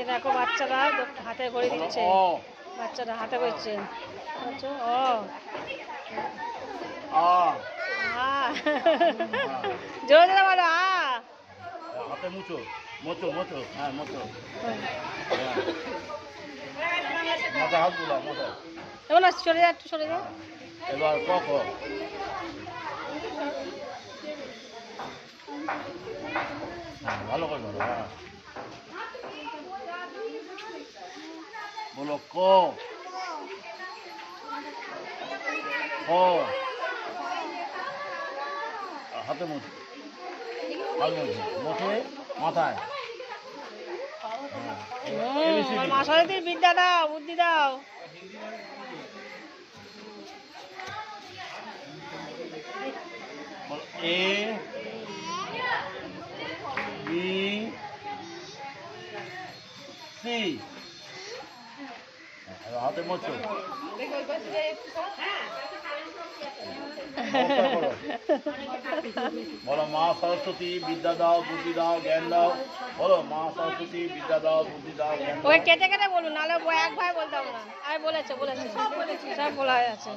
দেখো বাচ্চারা হাতে করে দিচ্ছে, বাচ্চারা হাতে করছে। জোরে জোরে বলো হাতে মুছো মোচো মোচো, হ্যাঁ মোচো, মাথা হাত বুলা মাথা। এমন সরে যা, একটু সরে যা। এবার ক ভালো করে বলো। হ্যাঁ বলো ক হাতে মুছো, হাত মুছো মুখে মাথায়। মাসাদের বিদ্যা দাও, বুদ্ধি দাও। এ বি সি, হাতে মোছো। বলো মা সরস্বতী বিদ্যা দাও, বুদ্ধি দাও, জ্ঞান দাও। বলো মা সরস্বতী বিদ্যা দাও, বুদ্ধি দাও, জ্ঞান দাও। ওই কেটে কেটে বলুন, নাহলে এক ভাই বলতাম না। আমি বলেছে সব বলা আছে।